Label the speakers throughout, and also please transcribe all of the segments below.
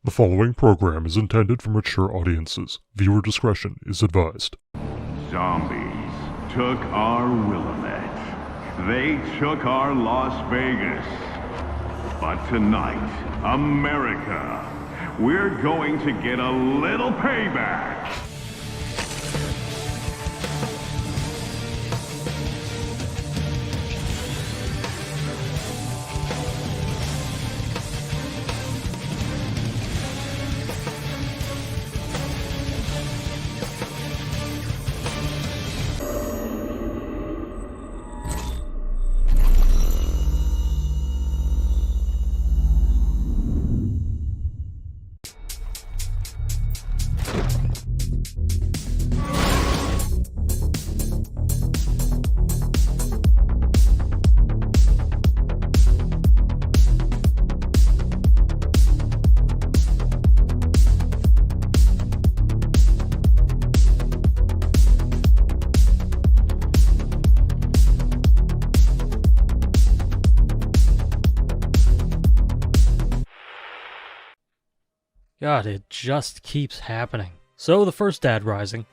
Speaker 1: The following program is intended for mature audiences. Viewer discretion is advised.
Speaker 2: Zombies took our Willamette. They took our Las Vegas. But tonight, America, we're going to get a little payback.
Speaker 3: God, it just keeps happening. So the first Dad Rising,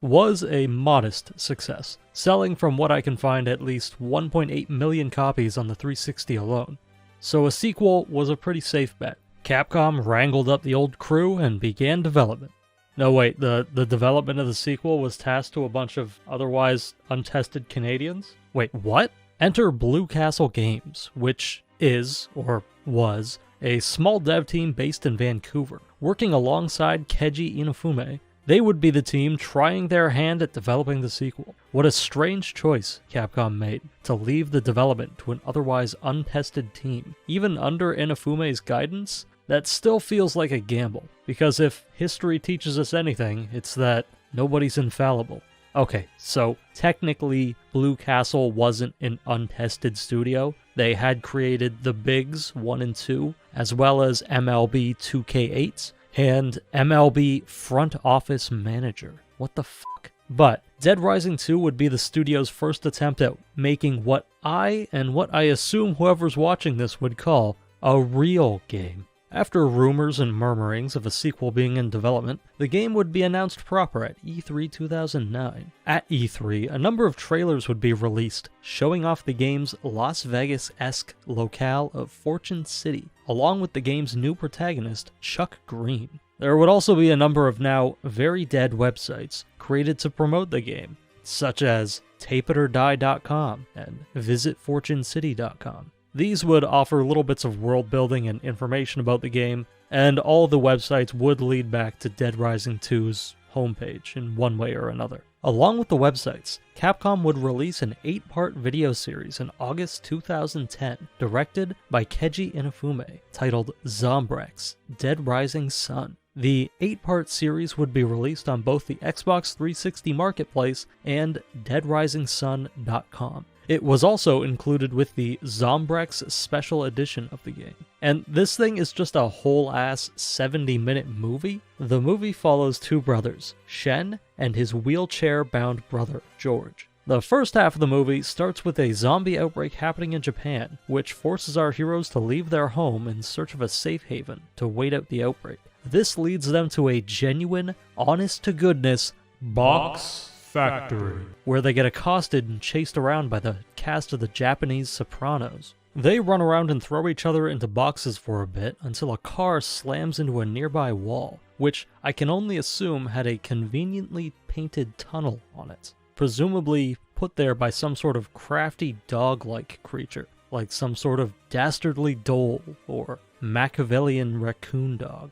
Speaker 3: was a modest success, selling from what I can find at least 1.8 million copies on the 360 alone. So a sequel was a pretty safe bet. Capcom wrangled up the old crew and began development. No, wait, the development of the sequel was tasked to a bunch of otherwise untested Canadians? Wait, what? Enter Blue Castle Games, which is, or was, a small dev team based in Vancouver, working alongside Keiji Inafune. They would be the team trying their hand at developing the sequel. What a strange choice Capcom made, to leave the development to an otherwise untested team. Even under Inafume's guidance, that still feels like a gamble, because if history teaches us anything, it's that nobody's infallible. Okay, so technically Blue Castle wasn't an untested studio. They had created the Bigs 1 and 2, as well as MLB 2K8 and MLB Front Office Manager. What the fuck? But Dead Rising 2 would be the studio's first attempt at making what I, and what I assume whoever's watching this would call, a real game. After rumors and murmurings of a sequel being in development, the game would be announced proper at E3 2009. At E3, a number of trailers would be released, showing off the game's Las Vegas-esque locale of Fortune City, along with the game's new protagonist, Chuck Green. There would also be a number of now very dead websites created to promote the game, such as tapeitordie.com and visitfortunecity.com. These would offer little bits of world building and information about the game, and all of the websites would lead back to Dead Rising 2's homepage in one way or another. Along with the websites, Capcom would release an 8-part video series in August 2010, directed by Keiji Inafune, titled Zombrex: Dead Rising Sun. The 8-part series would be released on both the Xbox 360 Marketplace and DeadRisingSun.com. It was also included with the Zombrex Special Edition of the game. And this thing is just a whole-ass 70-minute movie. The movie follows two brothers, Shen and his wheelchair-bound brother, George. The first half of the movie starts with a zombie outbreak happening in Japan, which forces our heroes to leave their home in search of a safe haven to wait out the outbreak. This leads them to a genuine, honest-to-goodness box factory, where they get accosted and chased around by the cast of the Japanese Sopranos. They run around and throw each other into boxes for a bit until a car slams into a nearby wall, which I can only assume had a conveniently painted tunnel on it, presumably put there by some sort of crafty dog-like creature, like some sort of dastardly dole or Machiavellian raccoon dog.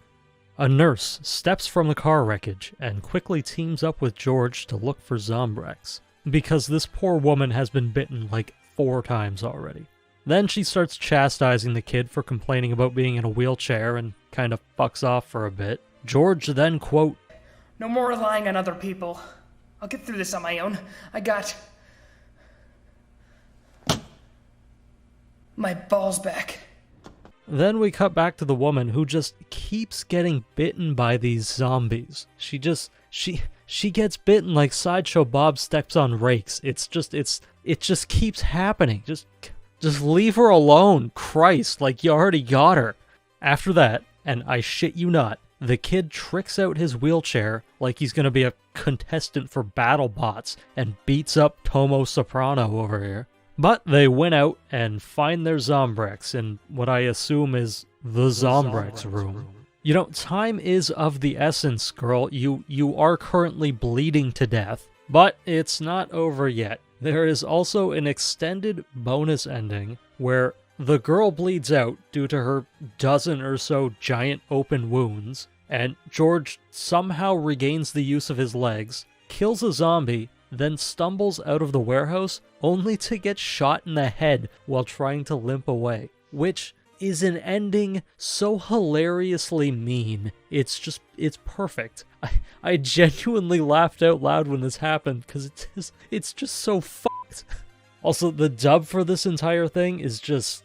Speaker 3: A nurse steps from the car wreckage and quickly teams up with George to look for Zombrex, because this poor woman has been bitten like 4 times already. Then she starts chastising the kid for complaining about being in a wheelchair and kind of fucks off for a bit. George then, quote,
Speaker 4: "No more relying on other people. I'll get through this on my own. I got my balls back."
Speaker 3: Then we cut back to the woman who just keeps getting bitten by these zombies. She She gets bitten like Sideshow Bob steps on rakes. It just keeps happening. Just leave her alone. Christ, like you already got her. After that, and I shit you not, the kid tricks out his wheelchair like he's gonna be a contestant for BattleBots and beats up Tomo Soprano over here. But they win out and find their Zombrex in what I assume is the Zombrex room. You know, time is of the essence, girl. You are currently bleeding to death, but it's not over yet. There is also an extended bonus ending where the girl bleeds out due to her dozen or so giant open wounds, and George somehow regains the use of his legs, kills a zombie, then stumbles out of the warehouse only to get shot in the head while trying to limp away, which is an ending so hilariously mean. It's perfect. I genuinely laughed out loud when this happened because it's just so fucked. Also, the dub for this entire thing is just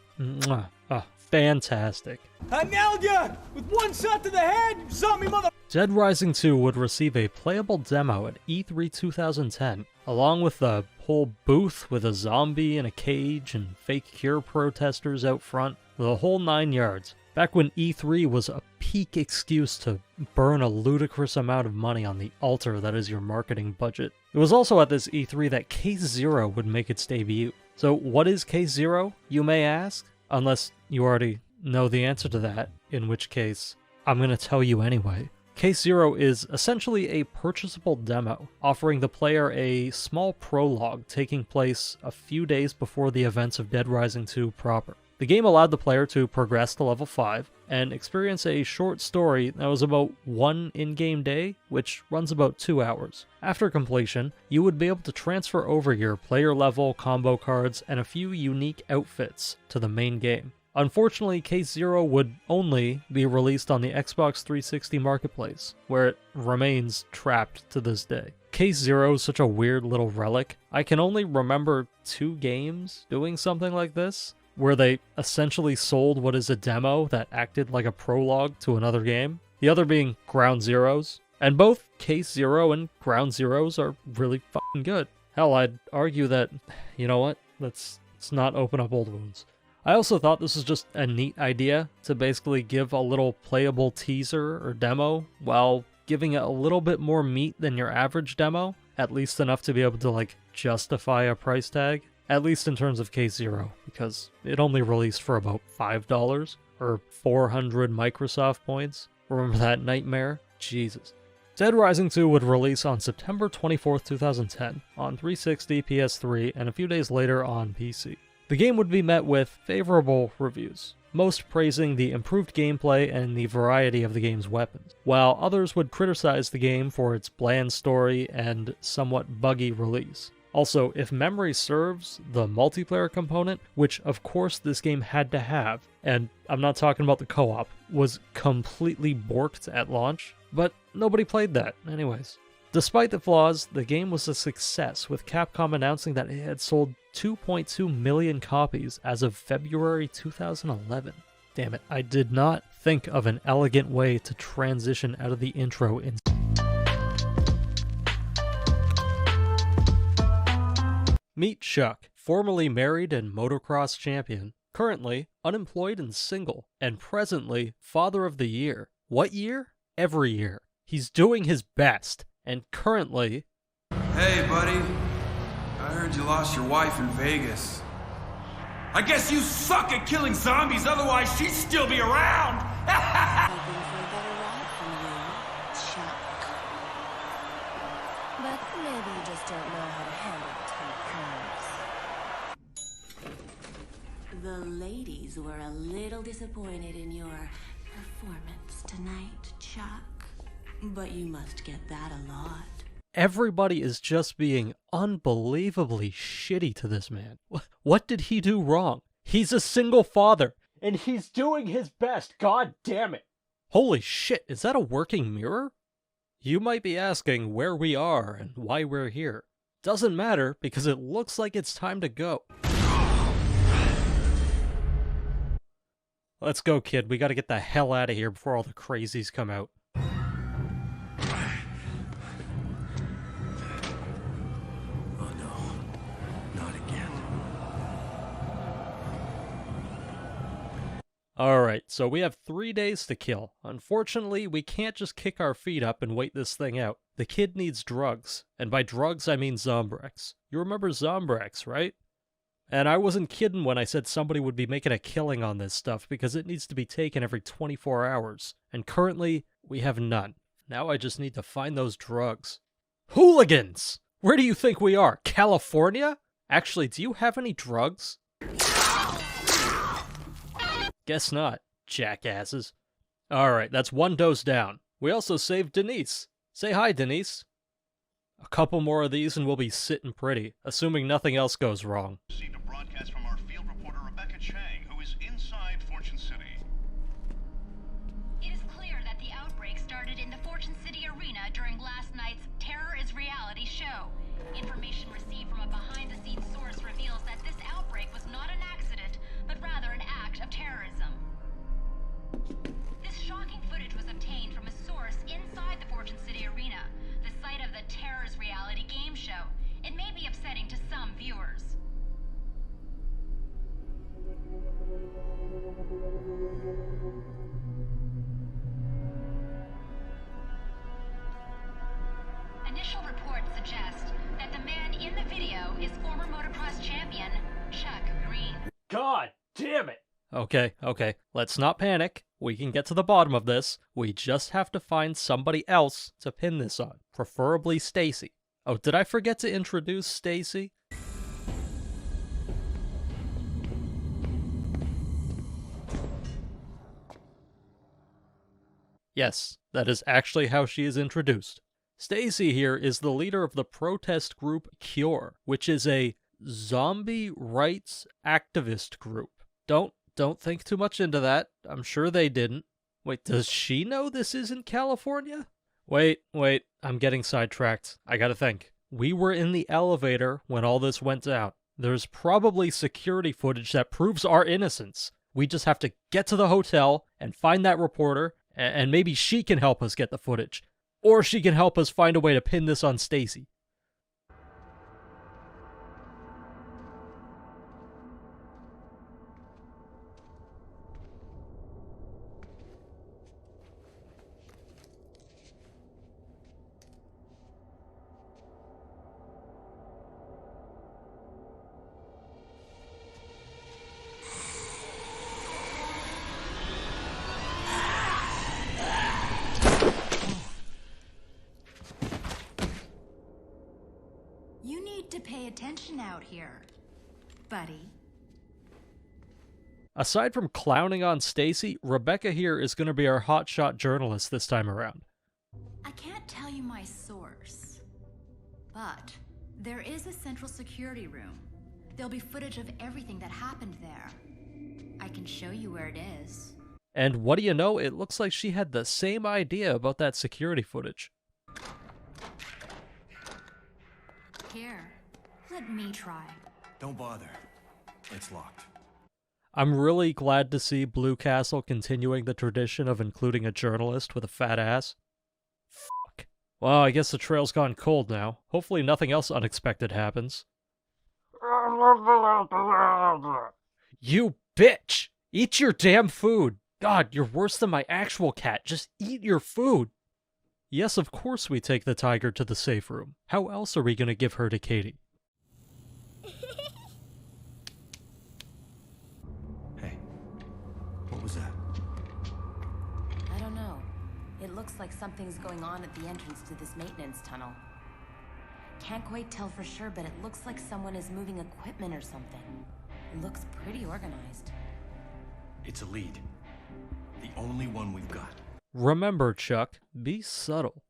Speaker 3: fantastic.
Speaker 5: I nailed ya! With one shot to the head, you zombie mother...
Speaker 3: Dead Rising 2 would receive a playable demo at E3 2010, along with a whole booth with a zombie in a cage and fake cure protesters out front, the whole 9 yards. Back when E3 was a peak excuse to burn a ludicrous amount of money on the altar that is your marketing budget. It was also at this E3 that Case Zero would make its debut. So what is Case Zero, you may ask? Unless you already know the answer to that, in which case, I'm gonna tell you anyway. Case Zero is essentially a purchasable demo, offering the player a small prologue taking place a few days before the events of Dead Rising 2 proper. The game allowed the player to progress to level 5 and experience a short story that was about one in-game day, which runs about 2 hours. After completion, you would be able to transfer over your player level, combo cards, and a few unique outfits to the main game. Unfortunately, Case Zero would only be released on the Xbox 360 marketplace, where it remains trapped to this day. Case Zero is such a weird little relic. I can only remember 2 games doing something like this, where they essentially sold what is a demo that acted like a prologue to another game, the other being Ground Zeroes. And both Case Zero and Ground Zeroes are really fucking good. Hell, I'd argue that, you know what, let's not open up old wounds. I also thought this was just a neat idea to basically give a little playable teaser or demo while giving it a little bit more meat than your average demo, at least enough to be able to like justify a price tag, at least in terms of Case Zero, because it only released for about $5 or 400 Microsoft points. Remember that nightmare? Jesus. Dead Rising 2 would release on September 24th, 2010 on 360, PS3, and a few days later on PC. The game would be met with favorable reviews, most praising the improved gameplay and the variety of the game's weapons, while others would criticize the game for its bland story and somewhat buggy release. Also, if memory serves, the multiplayer component, which of course this game had to have, and I'm not talking about the co-op, was completely borked at launch, but nobody played that anyways. Despite the flaws, the game was a success, with Capcom announcing that it had sold 2.2 million copies as of February 2011. Damn it, I did not think of an elegant way to transition out of the intro in... Meet Chuck, formerly married and motocross champion, currently unemployed and single, and presently Father of the Year. What year? Every year. He's doing his best. And currently...
Speaker 6: Hey, buddy. I heard you lost your wife in Vegas. I guess you suck at killing zombies, otherwise she'd still be around!
Speaker 7: Hoping for a better ride from you, Chuck. But maybe you just don't know how to handle tight curves. The ladies were a little disappointed in your performance tonight, Chuck. But you must get that a lot.
Speaker 3: Everybody is just being unbelievably shitty to this man. What did he do wrong? He's a single father, and he's doing his best, god damn it! Holy shit, is that a working mirror? You might be asking where we are and why we're here. Doesn't matter, because it looks like it's time to go. Let's go, kid. We gotta get the hell out of here before all the crazies come out. Alright, so we have 3 days to kill. Unfortunately, we can't just kick our feet up and wait this thing out. The kid needs drugs. And by drugs, I mean Zombrex. You remember Zombrex, right? And I wasn't kidding when I said somebody would be making a killing on this stuff, because it needs to be taken every 24 hours. And currently, we have none. Now I just need to find those drugs. Hooligans! Where do you think we are? California? Actually, do you have any drugs? Guess not, jackasses. Alright, that's 1 dose down. We also saved Denise. Say hi, Denise. A couple more of these and we'll be sitting pretty, assuming nothing else goes wrong.
Speaker 8: Received a broadcast from our field reporter Rebecca Chang, who is inside Fortune City.
Speaker 9: It is clear that the outbreak started in the Fortune City arena during last night's Terror is Reality show. Information received from a behind-the-scenes source reveals that this outbreak was not an accident, but rather an act of terrorism. This shocking footage was obtained from a source inside the Fortune City arena, the site of the Terror is Reality game show. It may be upsetting to some viewers. Initial reports suggest that the man in the video is former motocross champion Chuck Green.
Speaker 3: God damn it! Okay, let's not panic. We can get to the bottom of this. We just have to find somebody else to pin this on. Preferably Stacy. Oh, did I forget to introduce Stacy? Yes, that is actually how she is introduced. Stacy here is the leader of the protest group Cure, which is a zombie rights activist group. Don't think too much into that. I'm sure they didn't. Wait, does she know this isn't California? Wait, I'm getting sidetracked. I gotta think. We were in the elevator when all this went down. There's probably security footage that proves our innocence. We just have to get to the hotel and find that reporter, and maybe she can help us get the footage. Or she can help us find a way to pin this on Stacy.
Speaker 9: You need to pay attention out here, buddy.
Speaker 3: Aside from clowning on Stacy, Rebecca here is going to be our hotshot journalist this time around.
Speaker 10: I can't tell you my source, but there is a central security room. There'll be footage of everything that happened there. I can show you where it is.
Speaker 3: And what do you know, it looks like she had the same idea about that security footage.
Speaker 10: Here, let me try.
Speaker 6: Don't bother. It's locked.
Speaker 3: I'm really glad to see Blue Castle continuing the tradition of including a journalist with a fat ass. Fuck. Well, I guess the trail's gone cold now. Hopefully nothing else unexpected happens. You bitch! Eat your damn food! God, you're worse than my actual cat. Just eat your food! Yes, of course we take the tiger to the safe room. How else are we gonna give her to Katie?
Speaker 6: Hey, what was that?
Speaker 7: I don't know. It looks like something's going on at the entrance to this maintenance tunnel. Can't quite tell for sure, but it looks like someone is moving equipment or something. It looks pretty organized.
Speaker 6: It's a lead. The only one we've got.
Speaker 3: Remember, Chuck, be subtle.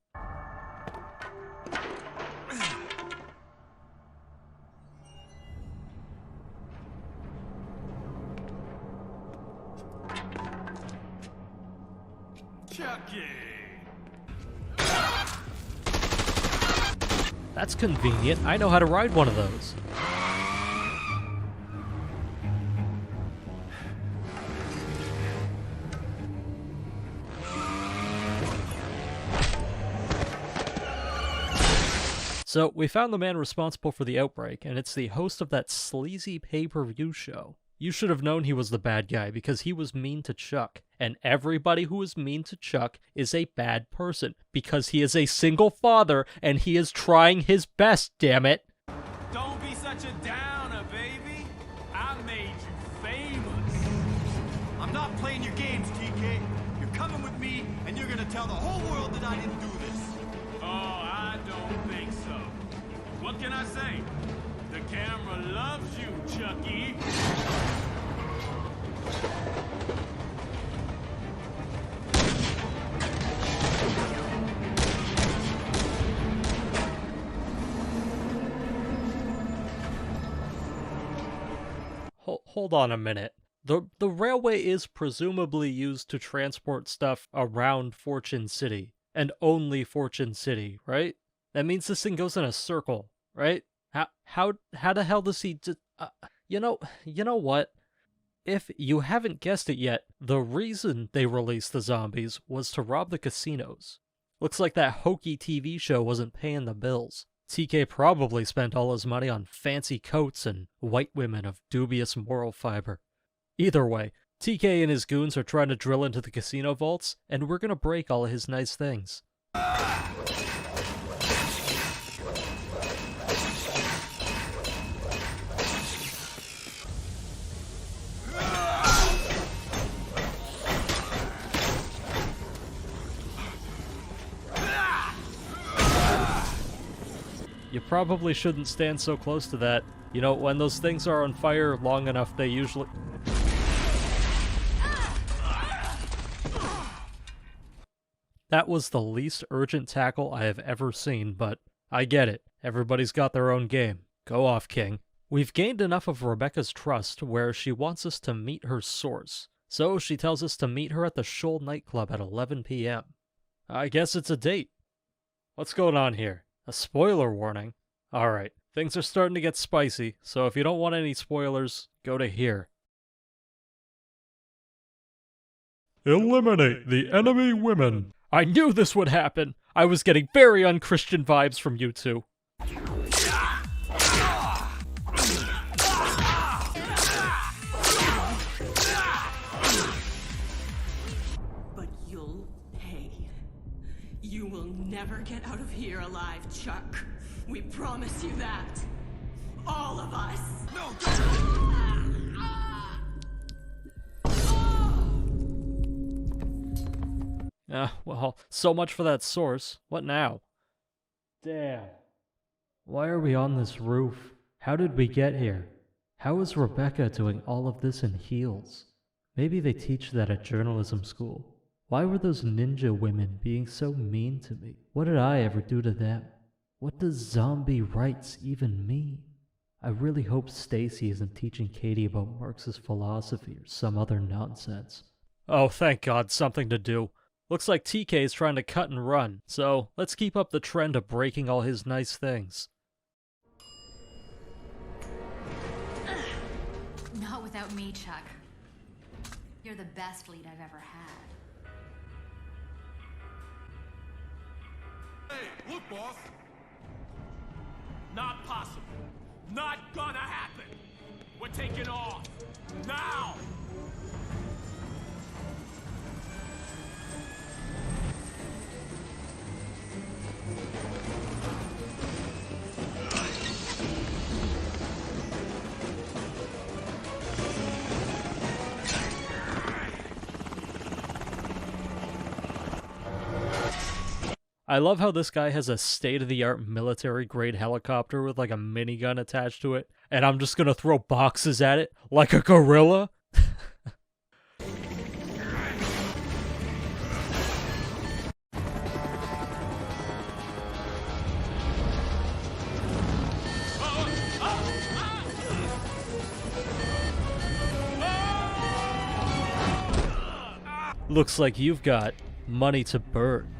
Speaker 6: Chucky!
Speaker 3: That's convenient. I know how to ride one of those. So, we found the man responsible for the outbreak, and it's the host of that sleazy pay-per-view show. You should have known he was the bad guy because he was mean to Chuck. And everybody who is mean to Chuck is a bad person because he is a single father and he is trying his best, damn it.
Speaker 5: Don't be such a downer, baby. I made you famous. I'm not playing your games, TK. You're coming with me, and you're gonna tell the whole world that I didn't do this. Oh, I don't think so. What can I say? The camera loves you, Chucky.
Speaker 3: Hold on a minute. The railway is presumably used to transport stuff around Fortune City, and only Fortune City, right? That means this thing goes in a circle, right? How the hell does he you know what? If you haven't guessed it yet, the reason they released the zombies was to rob the casinos. Looks like that hokey TV show wasn't paying the bills. TK probably spent all his money on fancy coats and white women of dubious moral fiber. Either way, TK and his goons are trying to drill into the casino vaults, and we're gonna break all of his nice things. You probably shouldn't stand so close to that. You know, when those things are on fire long enough, they usually... That was the least urgent tackle I have ever seen, but I get it. Everybody's got their own game. Go off, King. We've gained enough of Rebecca's trust where she wants us to meet her source. So she tells us to meet her at the Shoal nightclub at 11 p.m. I guess it's a date. What's going on here? A spoiler warning? Alright, things are starting to get spicy, so if you don't want any spoilers, go to here.
Speaker 1: Eliminate the enemy women.
Speaker 3: I knew this would happen! I was getting very unchristian vibes from you two.
Speaker 11: But you'll pay. You will never get out of here alive, Chuck. We promise you that. All of us. No,
Speaker 3: Well, so much for that source. What now? Damn. Why are we on this roof? How did we get here? How is Rebecca doing all of this in heels? Maybe they teach that at journalism school. Why were those ninja women being so mean to me? What did I ever do to them? What does zombie rights even mean? I really hope Stacy isn't teaching Katie about Marxist philosophy or some other nonsense. Oh, thank God, something to do. Looks like TK is trying to cut and run, so let's keep up the trend of breaking all his nice things.
Speaker 10: Not without me, Chuck. You're the best lead I've ever had.
Speaker 5: Hey, look, boss. Not possible. Not gonna happen. We're taking off. Now!
Speaker 3: I love how this guy has a state-of-the-art military-grade helicopter with like a minigun attached to it, and I'm just gonna throw boxes at it like a gorilla? Looks like you've got money to burn.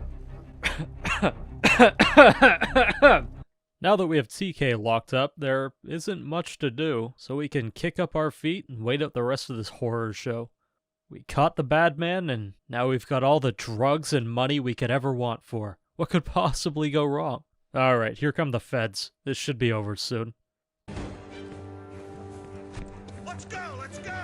Speaker 3: Now that we have TK locked up, there isn't much to do, so we can kick up our feet and wait out the rest of this horror show. We caught the bad man, and now we've got all the drugs and money we could ever want for. What could possibly go wrong? Alright, here come the feds. This should be over soon.
Speaker 8: Let's go! Let's go!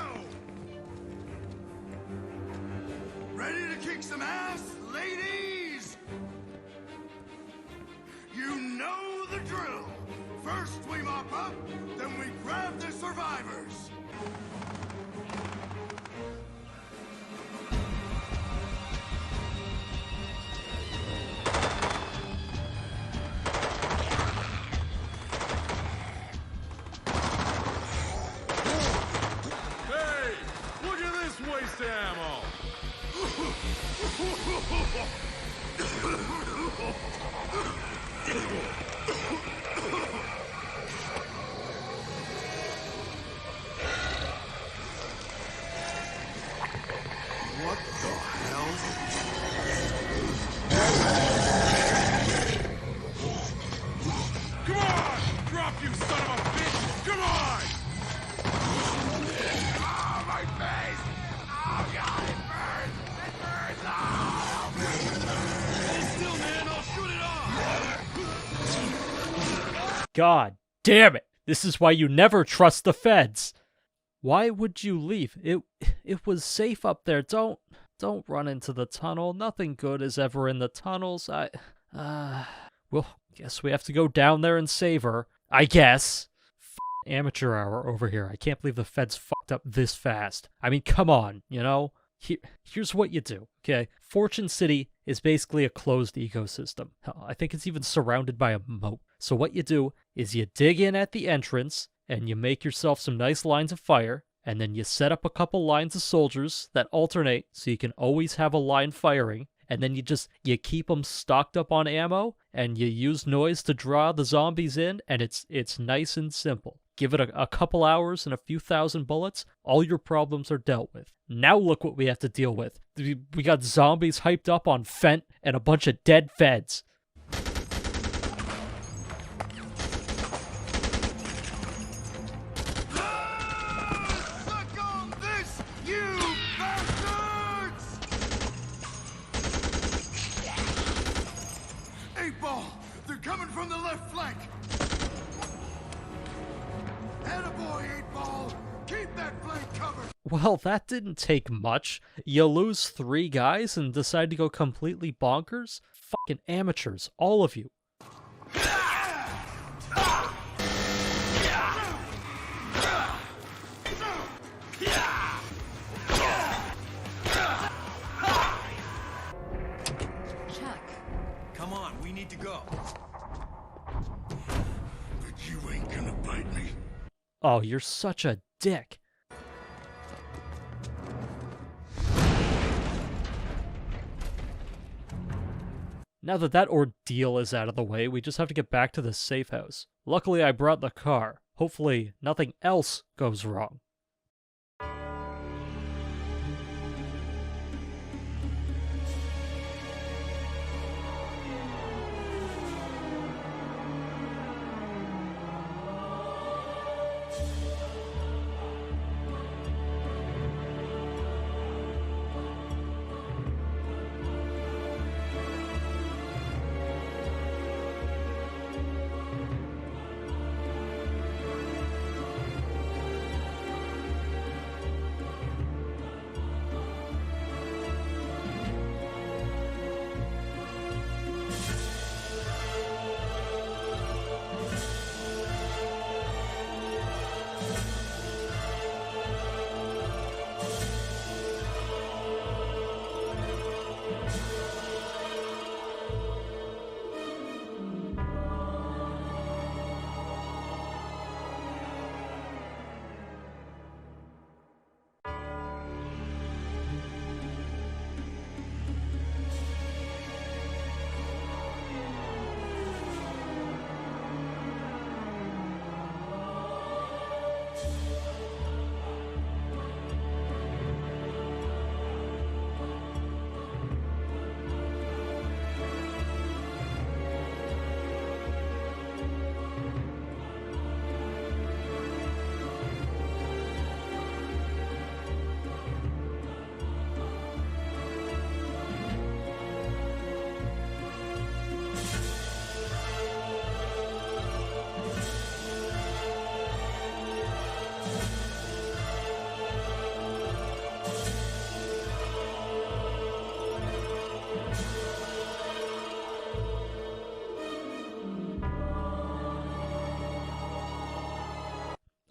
Speaker 12: know the drill. First we mop up, then we grab the survivors.
Speaker 13: Hey, look at this waste of ammo.
Speaker 12: What the hell?
Speaker 13: Come on! Drop, you son of a bitch! Come on!
Speaker 12: Oh, my face! Oh, God, it burns! It burns! Oh!
Speaker 13: Hold still, man! I'll shoot it off!
Speaker 3: God damn it! This is why you never trust the feds. Why would you leave? It was safe up there. Don't run into the tunnel. Nothing good is ever in the tunnels. Well, guess we have to go down there and save her. I guess. Amateur hour over here. I can't believe the feds fucked up this fast. I mean, come on, you know? Here's what you do, okay? Fortune City is basically a closed ecosystem. Hell, I think it's even surrounded by a moat. So what you do is you dig in at the entrance, and you make yourself some nice lines of fire, and then you set up a couple lines of soldiers that alternate so you can always have a line firing, and then you keep them stocked up on ammo, and you use noise to draw the zombies in, and it's nice and simple. Give it a couple hours and a few thousand bullets, all your problems are dealt with. Now look what we have to deal with. We got zombies hyped up on Fent and a bunch of dead feds.
Speaker 12: Suck on this, you bastards! 8-Ball! They're coming from the left flank! Attaboy, 8-Ball! Keep that flank covered!
Speaker 3: Well, that didn't take much. You lose 3 guys and decide to go completely bonkers? Fucking amateurs, all of you.
Speaker 11: Chuck.
Speaker 5: Come on, we need to go.
Speaker 12: But you ain't gonna bite me.
Speaker 3: Oh, you're such a dick. Now that ordeal is out of the way, we just have to get back to the safe house. Luckily, I brought the car. Hopefully, nothing else goes wrong.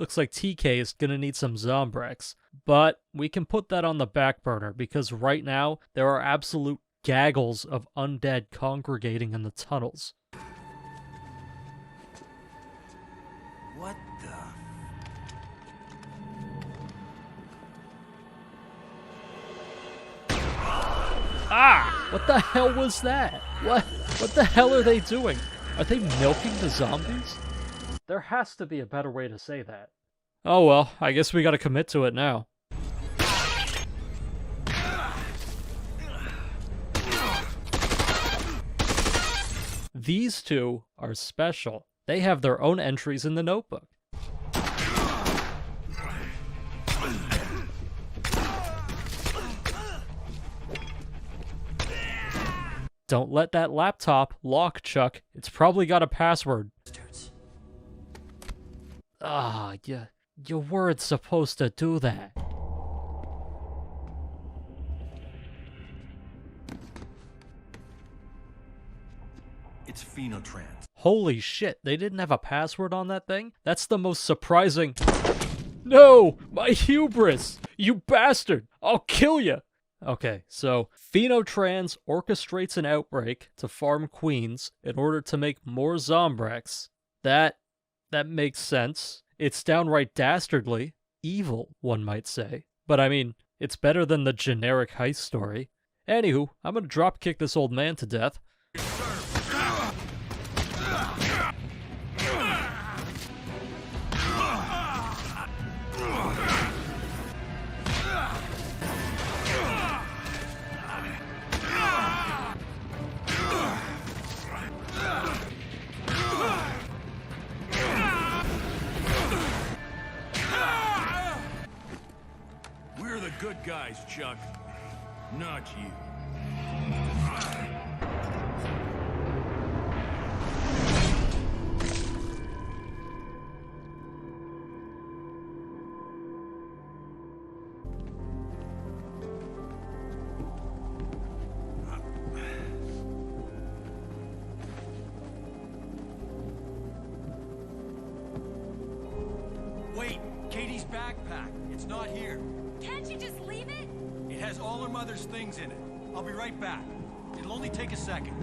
Speaker 3: Looks like TK is gonna need some Zombrex. But we can put that on the back burner because right now there are absolute gaggles of undead congregating in the tunnels.
Speaker 5: What the?
Speaker 3: Ah! What the hell was that? What the hell are they doing? Are they milking the zombies? There has to be a better way to say that. Oh well, I guess we gotta commit to it now. These two are special. They have their own entries in the notebook. Don't let that laptop lock, Chuck. It's probably got a password. Ah, you weren't supposed to do that.
Speaker 5: It's Phenotrans.
Speaker 3: Holy shit, they didn't have a password on that thing? That's the most surprising... No! My hubris! You bastard! I'll kill you! Okay, so Phenotrans orchestrates an outbreak to farm queens in order to make more Zombrex. That makes sense. It's downright dastardly. Evil, one might say. But I mean, it's better than the generic heist story. Anywho, I'm gonna dropkick this old man to death.
Speaker 5: We're the good guys, Chuck. Not you. Wait, Katie's backpack. It's not here.
Speaker 10: Can't you just leave it?
Speaker 5: It has all her mother's things in it. I'll be right back. It'll only take a second.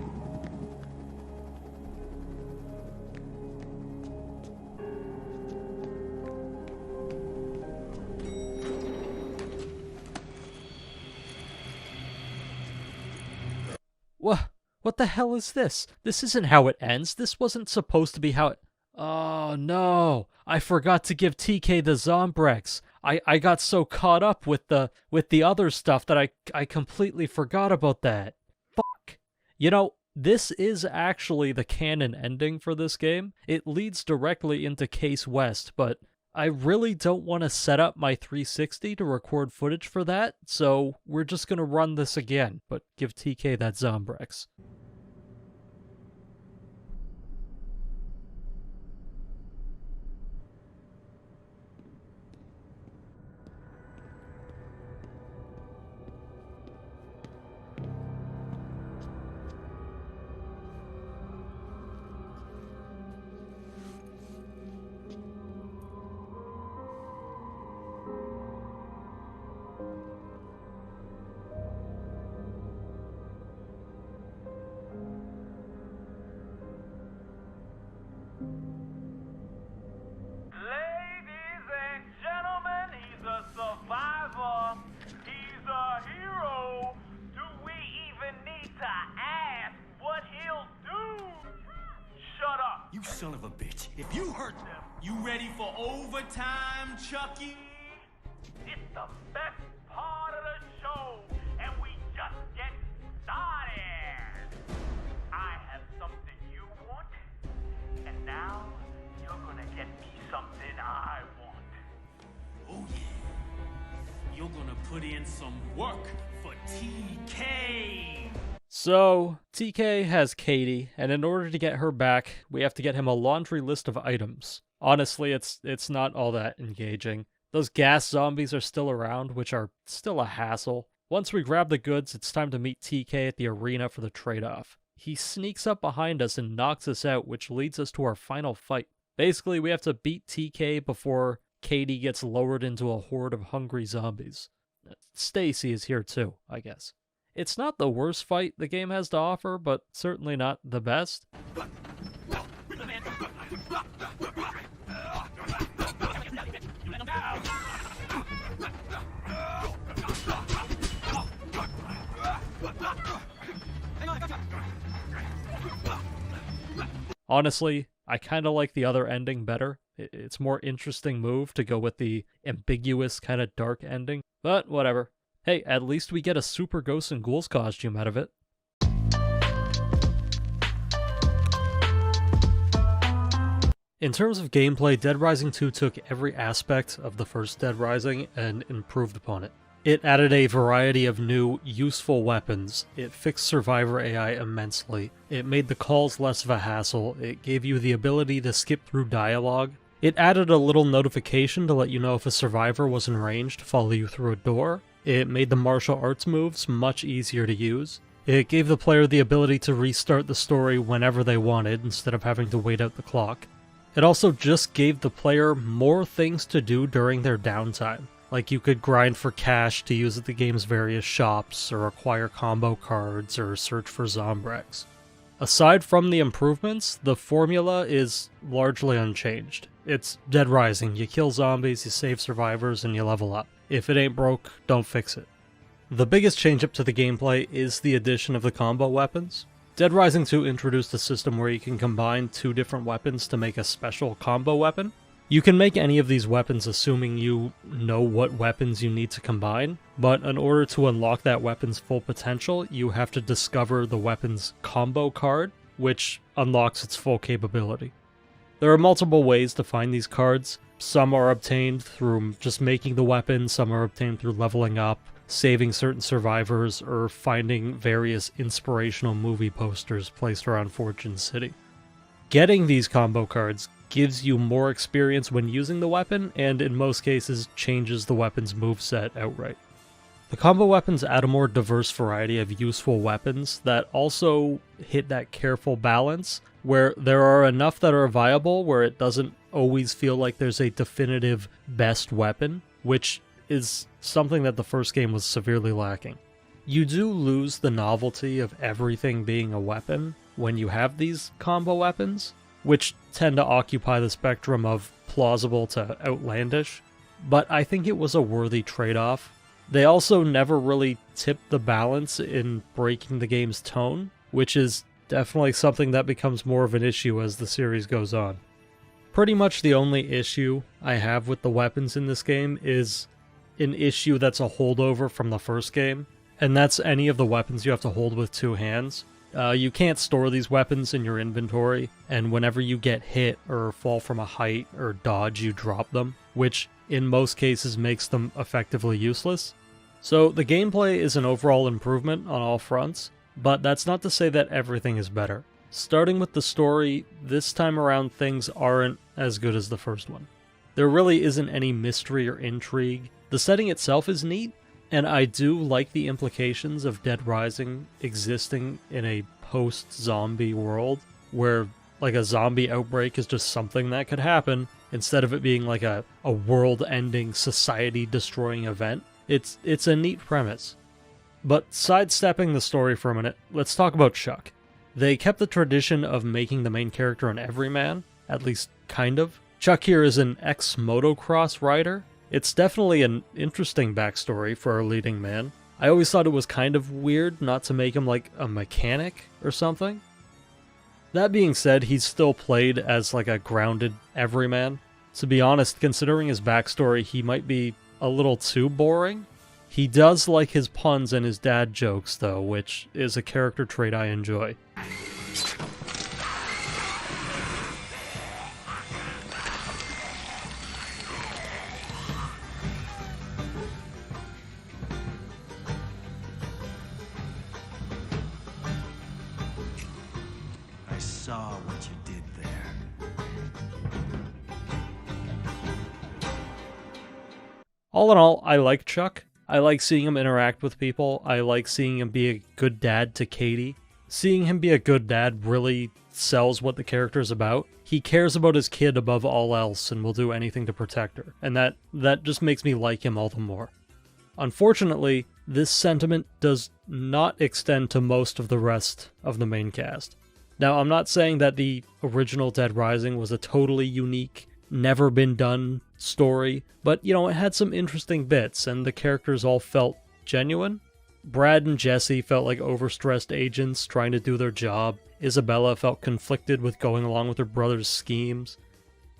Speaker 3: What the hell is this? This isn't how it ends. This wasn't supposed to be how it... Oh no, I forgot to give TK the Zombrex. I got so caught up with the other stuff that I completely forgot about that. Fuck. You know, this is actually the canon ending for this game. It leads directly into Case West, but I really don't want to set up my 360 to record footage for that, so we're just gonna run this again, but give TK that Zombrex.
Speaker 5: You son of a bitch. If you hurt them, you ready for overtime, Chucky?
Speaker 14: It's the best part of the show, and we just get started. I have something you want, and now you're gonna get me something I want.
Speaker 5: Oh yeah. You're gonna put in some work for TK.
Speaker 3: So, TK has Katie, and in order to get her back, we have to get him a laundry list of items. Honestly, it's not all that engaging. Those gas zombies are still around, which are still a hassle. Once we grab the goods, it's time to meet TK at the arena for the trade-off. He sneaks up behind us and knocks us out, which leads us to our final fight. Basically, we have to beat TK before Katie gets lowered into a horde of hungry zombies. Stacy is here too, I guess. It's not the worst fight the game has to offer, but certainly not the best. Honestly, I kind of like the other ending better. It's more interesting move to go with the ambiguous kind of dark ending, but whatever. Hey, at least we get a Super Ghosts and Ghouls costume out of it. In terms of gameplay, Dead Rising 2 took every aspect of the first Dead Rising and improved upon it. It added a variety of new, useful weapons, it fixed survivor AI immensely, it made the calls less of a hassle, it gave you the ability to skip through dialogue, it added a little notification to let you know if a survivor was in range to follow you through a door, it made the martial arts moves much easier to use, it gave the player the ability to restart the story whenever they wanted instead of having to wait out the clock. It also just gave the player more things to do during their downtime. Like you could grind for cash to use at the game's various shops, or acquire combo cards, or search for Zombrex. Aside from the improvements, the formula is largely unchanged. It's Dead Rising, you kill zombies, you save survivors, and you level up. If it ain't broke, don't fix it. The biggest change up to the gameplay is the addition of the combo weapons. Dead Rising 2 introduced a system where you can combine 2 different weapons to make a special combo weapon. You can make any of these weapons assuming you know what weapons you need to combine, but in order to unlock that weapon's full potential, you have to discover the weapon's combo card, which unlocks its full capability. There are multiple ways to find these cards. Some are obtained through just making the weapon, some are obtained through leveling up, saving certain survivors, or finding various inspirational movie posters placed around Fortune City. Getting these combo cards gives you more experience when using the weapon, and in most cases changes the weapon's moveset outright. The combo weapons add a more diverse variety of useful weapons that also hit that careful balance, where there are enough that are viable where it doesn't always feel like there's a definitive best weapon, which is something that the first game was severely lacking. You do lose the novelty of everything being a weapon when you have these combo weapons, which tend to occupy the spectrum of plausible to outlandish, but I think it was a worthy trade-off. They also never really tipped the balance in breaking the game's tone, which is definitely something that becomes more of an issue as the series goes on. Pretty much the only issue I have with the weapons in this game is an issue that's a holdover from the first game, and that's any of the weapons you have to hold with 2 hands. You can't store these weapons in your inventory, and whenever you get hit or fall from a height or dodge, you drop them, which in most cases makes them effectively useless. So the gameplay is an overall improvement on all fronts, but that's not to say that everything is better. Starting with the story, this time around things aren't as good as the first one. There really isn't any mystery or intrigue. The setting itself is neat, and I do like the implications of Dead Rising existing in a post-zombie world, where like a zombie outbreak is just something that could happen, instead of it being like a world-ending, society-destroying event. It's a neat premise. But sidestepping the story for a minute, let's talk about Chuck. They kept the tradition of making the main character an everyman, at least kind of. Chuck here is an ex-motocross rider. It's definitely an interesting backstory for our leading man. I always thought it was kind of weird not to make him like a mechanic or something. That being said, he's still played as like a grounded everyman. To be honest, considering his backstory, he might be a little too boring. He does like his puns and his dad jokes though, which is a character trait I enjoy.
Speaker 5: I saw what you did there.
Speaker 3: All in all, I like Chuck. I like seeing him interact with people. I like seeing him be a good dad to Katie. seeing him be a good dad really sells what the character's about. He cares about his kid above all else and will do anything to protect her, and that just makes me like him all the more. Unfortunately, this sentiment does not extend to most of the rest of the main cast. Now, I'm not saying that the original Dead Rising was a totally unique, never-been-done story, but, it had some interesting bits, and the characters all felt genuine. Brad and Jesse felt like overstressed agents trying to do their job. Isabella felt conflicted with going along with her brother's schemes,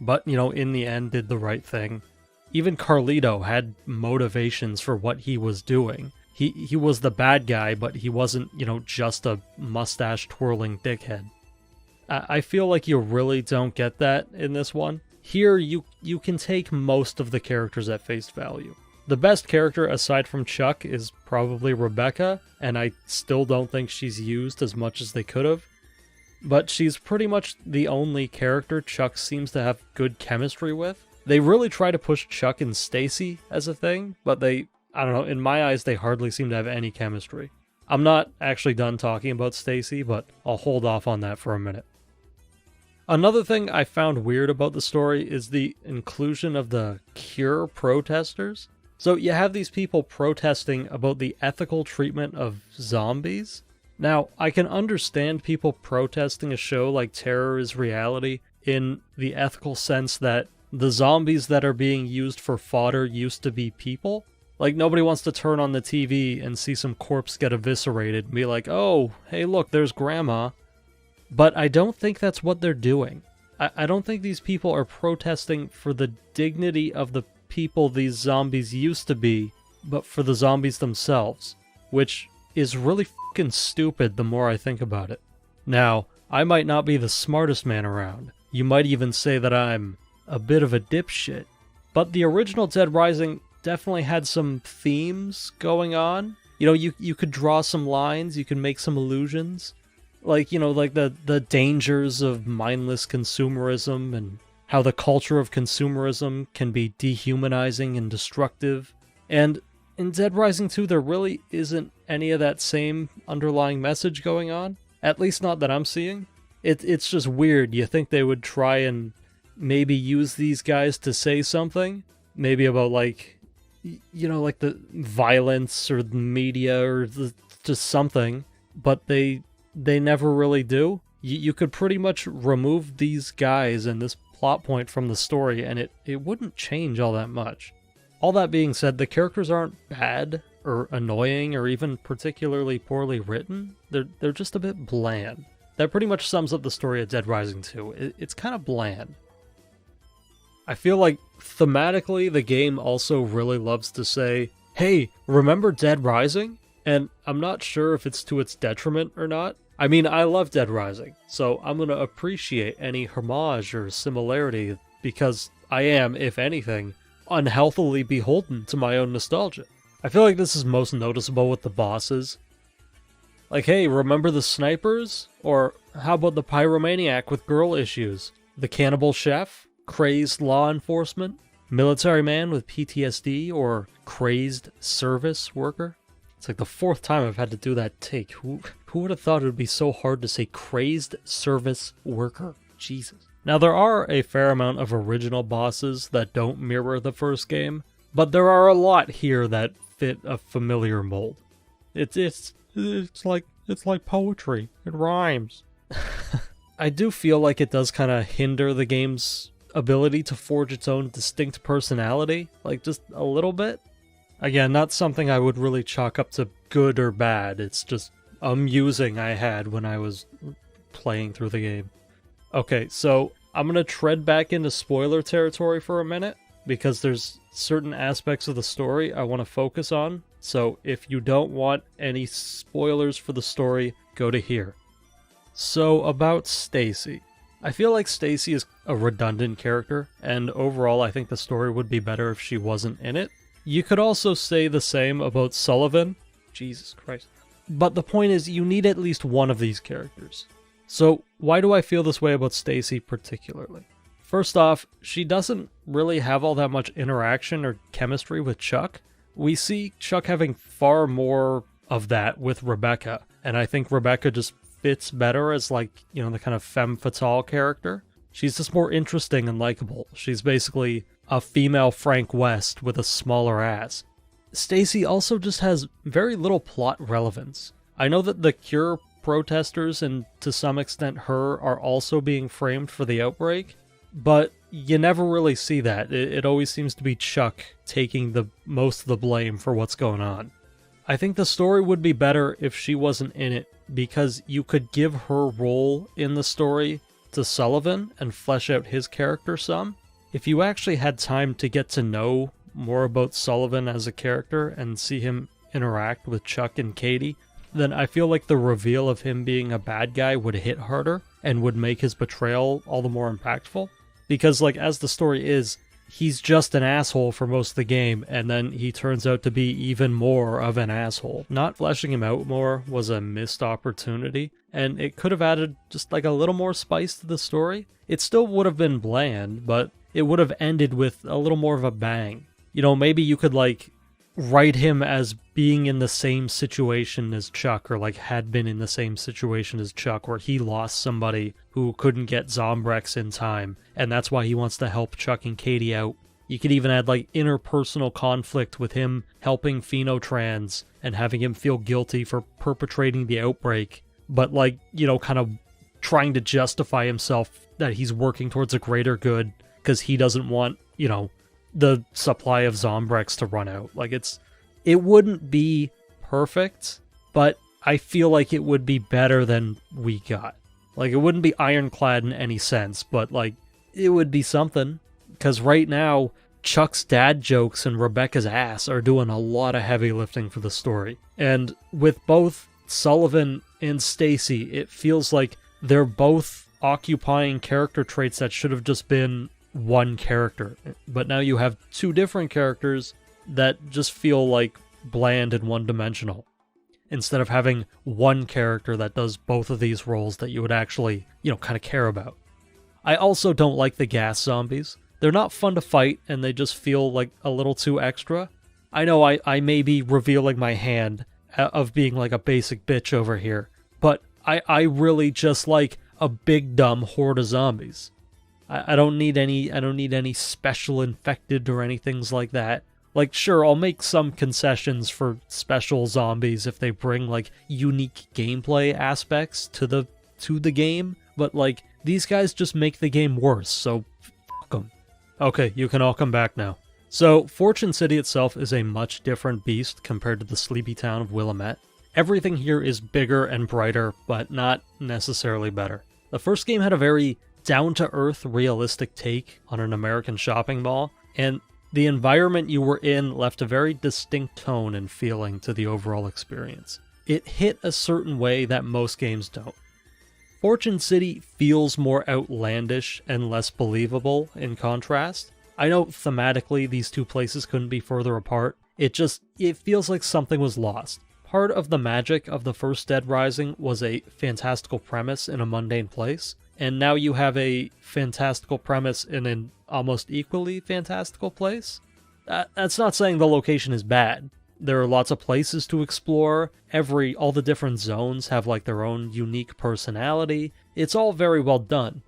Speaker 3: but, in the end did the right thing. Even Carlito had motivations for what he was doing. He was the bad guy, but he wasn't, just a mustache-twirling dickhead. I feel like you really don't get that in this one. Here, you can take most of the characters at face value. The best character aside from Chuck is probably Rebecca, and I still don't think she's used as much as they could have. But she's pretty much the only character Chuck seems to have good chemistry with. They really try to push Chuck and Stacy as a thing, but I don't know, in my eyes they hardly seem to have any chemistry. I'm not actually done talking about Stacy, but I'll hold off on that for a minute. Another thing I found weird about the story is the inclusion of the Cure protesters. So you have these people protesting about the ethical treatment of zombies. Now, I can understand people protesting a show like Terror is Reality in the ethical sense that the zombies that are being used for fodder used to be people. Like, nobody wants to turn on the TV and see some corpse get eviscerated and be like, oh, hey look, there's Grandma. But I don't think that's what they're doing. I don't think these people are protesting for the dignity of the people these zombies used to be, but for the zombies themselves, which is really fucking stupid the more I think about it. Now, I might not be the smartest man around. You might even say that I'm a bit of a dipshit. But the original Dead Rising definitely had some themes going on. You could draw some lines, you could make some allusions. Like, like the dangers of mindless consumerism and how the culture of consumerism can be dehumanizing and destructive. And in Dead Rising 2, there really isn't any of that same underlying message going on. At least not that I'm seeing. It's just weird. You think they would try and maybe use these guys to say something? Maybe about, like, like the violence or the media or just something. But they never really do. You could pretty much remove these guys and this plot point from the story, and it wouldn't change all that much. All that being said, the characters aren't bad or annoying or even particularly poorly written. They're just a bit bland. That pretty much sums up the story of Dead Rising 2. It's kind of bland. I feel like thematically the game also really loves to say, hey, remember Dead Rising? And I'm not sure if it's to its detriment or not. I mean, I love Dead Rising, so I'm going to appreciate any homage or similarity because I am, if anything, unhealthily beholden to my own nostalgia. I feel like this is most noticeable with the bosses. Like, hey, remember the snipers? Or how about the pyromaniac with girl issues? The cannibal chef? Crazed law enforcement? Military man with PTSD? Or crazed service worker? It's like the fourth time I've had to do that take. Who would have thought it would be so hard to say crazed service worker? Jesus. Now, there are a fair amount of original bosses that don't mirror the first game, but there are a lot here that fit a familiar mold. It's like poetry. It rhymes. I do feel like it does kind of hinder the game's ability to forge its own distinct personality, like just a little bit. Again, not something I would really chalk up to good or bad, it's just amusing I had when I was playing through the game. Okay, so I'm going to tread back into spoiler territory for a minute, because there's certain aspects of the story I want to focus on, so if you don't want any spoilers for the story, go to here. So, about Stacy. I feel like Stacy is a redundant character, and overall I think the story would be better if she wasn't in it. You could also say the same about Sullivan. Jesus Christ. But the point is, you need at least one of these characters. So, why do I feel this way about Stacy particularly? First off, she doesn't really have all that much interaction or chemistry with Chuck. We see Chuck having far more of that with Rebecca, and I think Rebecca just fits better as like, the kind of femme fatale character. She's just more interesting and likable. She's basically a female Frank West with a smaller ass. Stacy also just has very little plot relevance. I know that the Cure protesters and to some extent her are also being framed for the outbreak, but you never really see that. It always seems to be Chuck taking the most of the blame for what's going on. I think the story would be better if she wasn't in it, because you could give her role in the story to Sullivan and flesh out his character some. If you actually had time to get to know more about Sullivan as a character and see him interact with Chuck and Katie, then I feel like the reveal of him being a bad guy would hit harder and would make his betrayal all the more impactful. Because, like, as the story is, he's just an asshole for most of the game, and then he turns out to be even more of an asshole. Not fleshing him out more was a missed opportunity, and it could have added just like a little more spice to the story. It still would have been bland, but it would have ended with a little more of a bang. Maybe you could, like, write him as being in the same situation as Chuck, or like had been in the same situation as Chuck, where he lost somebody who couldn't get Zombrex in time, and that's why he wants to help Chuck and Katie out. You could even add like interpersonal conflict with him helping Phenotrans and having him feel guilty for perpetrating the outbreak, but like, kind of trying to justify himself that he's working towards a greater good because he doesn't want, the supply of Zombrex to run out. Like, it wouldn't be perfect, but I feel like it would be better than we got. Like, it wouldn't be ironclad in any sense, but like, it would be something. Because right now, Chuck's dad jokes and Rebecca's ass are doing a lot of heavy lifting for the story. And with both Sullivan and Stacy, it feels like they're both occupying character traits that should have just been one character, but now you have two different characters that just feel like bland and one-dimensional, instead of having one character that does both of these roles that you would actually, kind of care about. I also don't like the gas zombies. They're not fun to fight, and they just feel like a little too extra. I know I may be revealing my hand of being like a basic bitch over here, but I really just like a big dumb horde of zombies. I don't need any special infected or anything like that. Like, sure, I'll make some concessions for special zombies if they bring like unique gameplay aspects to the game, but like, these guys just make the game worse, so fuck them. Okay, you can all come back now. So, Fortune City itself is a much different beast compared to the sleepy town of Willamette. Everything here is bigger and brighter, but not necessarily better. The first game had a very down-to-earth, realistic take on an American shopping mall, and the environment you were in left a very distinct tone and feeling to the overall experience. It hit a certain way that most games don't. Fortune City feels more outlandish and less believable in contrast. I know thematically these two places couldn't be further apart, it feels like something was lost. Part of the magic of the first Dead Rising was a fantastical premise in a mundane place, and now you have a fantastical premise in an almost equally fantastical place. That's not saying the location is bad. There are lots of places to explore. All the different zones have like their own unique personality. It's all very well done.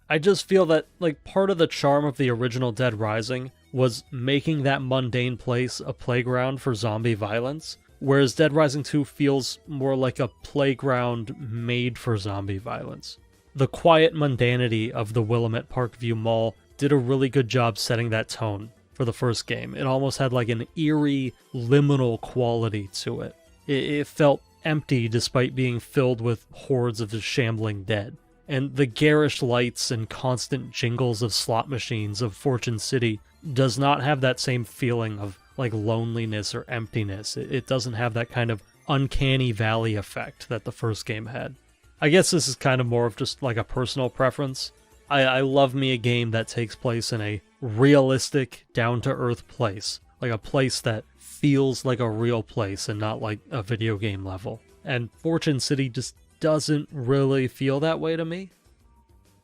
Speaker 3: I just feel that like part of the charm of the original Dead Rising was making that mundane place a playground for zombie violence, whereas Dead Rising 2 feels more like a playground made for zombie violence. The quiet mundanity of the Willamette Parkview Mall did a really good job setting that tone for the first game. It almost had like an eerie, liminal quality to it. It felt empty despite being filled with hordes of the shambling dead. And the garish lights and constant jingles of slot machines of Fortune City does not have that same feeling of like loneliness or emptiness. It doesn't have that kind of uncanny valley effect that the first game had. I guess this is kind of more of just like a personal preference. I love me a game that takes place in a realistic, down-to-earth place. Like a place that feels like a real place and not like a video game level. And Fortune City just doesn't really feel that way to me.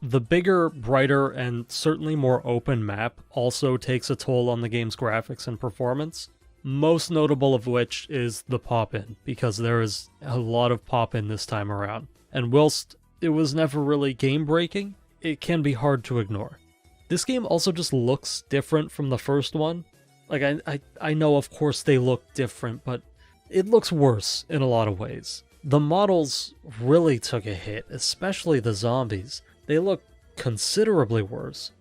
Speaker 3: The bigger, brighter, and certainly more open map also takes a toll on the game's graphics and performance. Most notable of which is the pop-in, because there is a lot of pop-in this time around. and whilst it was never really game-breaking, it can be hard to ignore. This game also just looks different from the first one. Like, I know, of course, they look different, but it looks worse in a lot of ways. The models really took a hit, especially the zombies. They look considerably worse.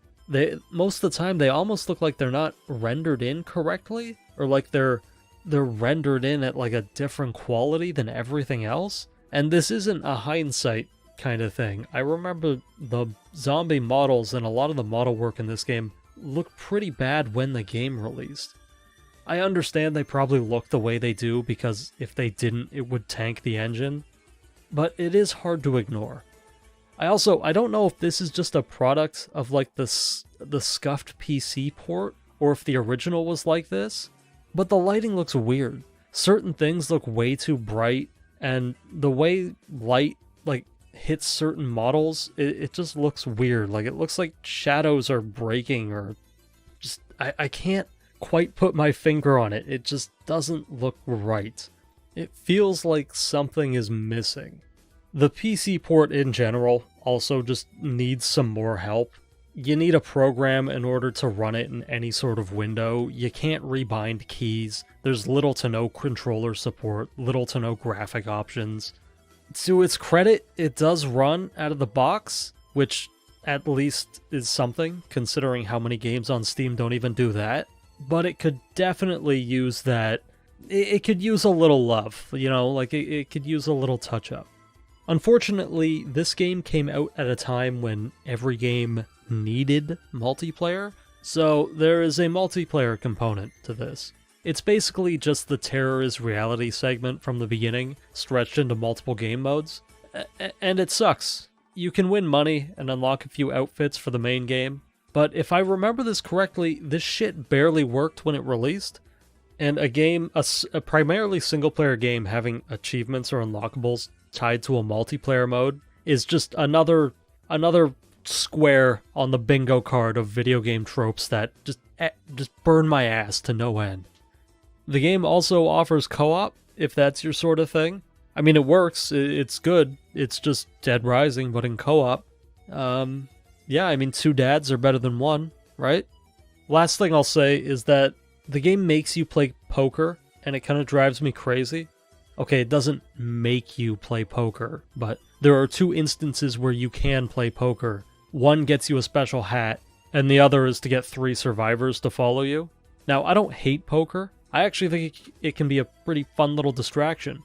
Speaker 3: Most of the time, they almost look like they're not rendered in correctly, or like they're rendered in at like a different quality than everything else. And this isn't a hindsight kind of thing. I remember the zombie models and a lot of the model work in this game looked pretty bad when the game released. I understand they probably look the way they do because if they didn't, it would tank the engine, but it is hard to ignore. I don't know if this is just a product of like the scuffed PC port, or if the original was like this, but the lighting looks weird. Certain things look way too bright, and the way light like hits certain models, it just looks weird. Like it looks like shadows are breaking, or just I can't quite put my finger on it. It just doesn't look right. It feels like something is missing. The PC port in general also just needs some more help. You need a program in order to run it in any sort of window. You can't rebind keys. There's little to no controller support, little to no graphic options. To its credit, it does run out of the box, which at least is something, considering how many games on Steam don't even do that. But it could definitely use that. It could use a little love, you know, like it could use a little touch-up. Unfortunately, this game came out at a time when every game needed multiplayer, so there is a multiplayer component to this. It's basically just the Terror is Reality segment from the beginning, stretched into multiple game modes, and it sucks. You can win money and unlock a few outfits for the main game, but if I remember this correctly, this shit barely worked when it released, and a primarily single-player game having achievements or unlockables tied to a multiplayer mode is just another square on the bingo card of video game tropes that just burn my ass to no end. The game also offers co-op, if that's your sort of thing. I mean, it works, it's good, it's just Dead Rising, but in co-op. Yeah, I mean, 2 dads are better than 1, right? Last thing I'll say is that the game makes you play poker, and it kind of drives me crazy. Okay, it doesn't make you play poker, but there are 2 instances where you can play poker. One gets you a special hat, and the other is to get 3 survivors to follow you. Now, I don't hate poker. I actually think it can be a pretty fun little distraction.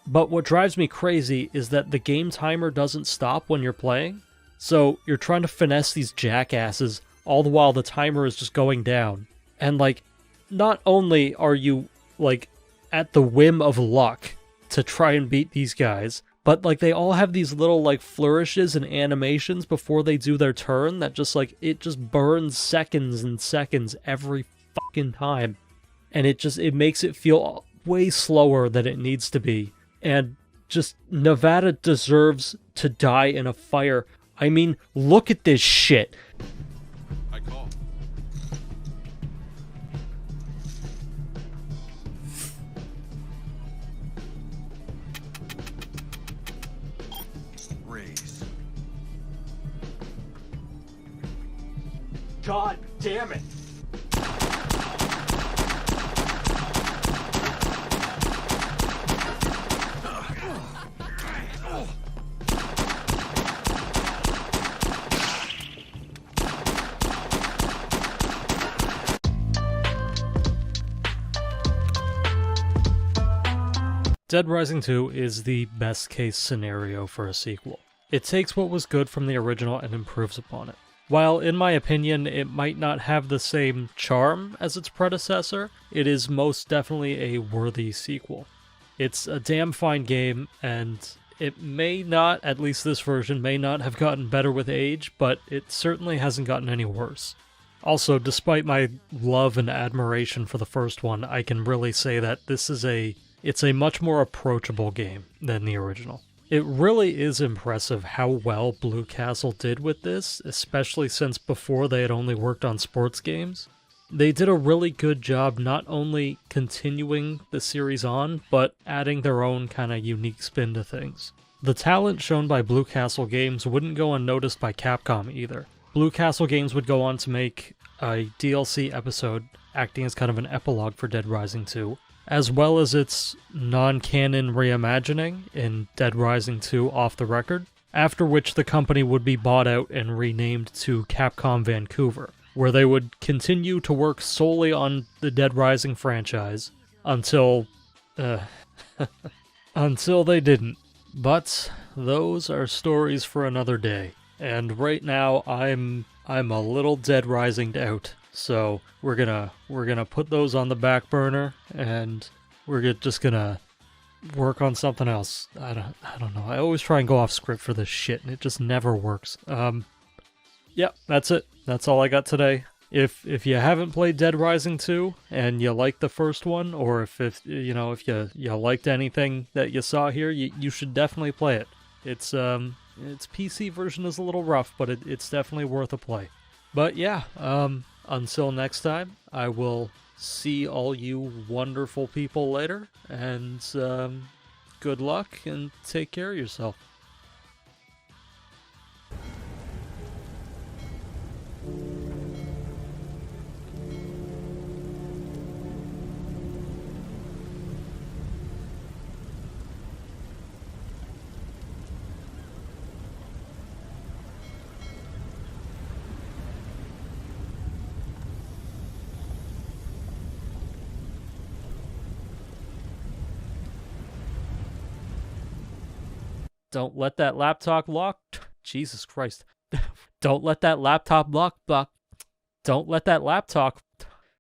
Speaker 3: But what drives me crazy is that the game timer doesn't stop when you're playing. So you're trying to finesse these jackasses all the while the timer is just going down. And like, not only are you like at the whim of luck to try and beat these guys, but like they all have these little like flourishes and animations before they do their turn that just like, it just burns seconds and seconds every fucking time. And it makes it feel way slower than it needs to be. And just, Nevada deserves to die in a fire. I mean, look at this shit.
Speaker 13: I call.
Speaker 12: Raise.
Speaker 5: God damn it!
Speaker 3: Dead Rising 2 is the best case scenario for a sequel. It takes what was good from the original and improves upon it. While, in my opinion, it might not have the same charm as its predecessor, it is most definitely a worthy sequel. It's a damn fine game, and it may not, at least this version, may not have gotten better with age, but it certainly hasn't gotten any worse. Also, despite my love and admiration for the first one, I can really say that it's a much more approachable game than the original. It really is impressive how well Blue Castle did with this, especially since before they had only worked on sports games. They did a really good job not only continuing the series on, but adding their own kind of unique spin to things. The talent shown by Blue Castle Games wouldn't go unnoticed by Capcom either. Blue Castle Games would go on to make a DLC episode acting as kind of an epilogue for Dead Rising 2, as well as its non-canon reimagining in Dead Rising 2 Off the Record, after which the company would be bought out and renamed to Capcom Vancouver, where they would continue to work solely on the Dead Rising franchise until until they didn't. But those are stories for another day. And right now I'm a little Dead Rising'd out. So we're gonna put those on the back burner, and we're just gonna work on something else. I don't know. I always try and go off script for this shit, and it just never works. Yep, that's it. That's all I got today. If you haven't played Dead Rising 2 and you like the first one, or if you liked anything that you saw here, you should definitely play it. Its PC version is a little rough, but it's definitely worth a play. But yeah, until next time, I will see all you wonderful people later, and good luck and take care of yourself. Don't let that laptop lock. Jesus Christ. Don't let that laptop lock. Don't let that laptop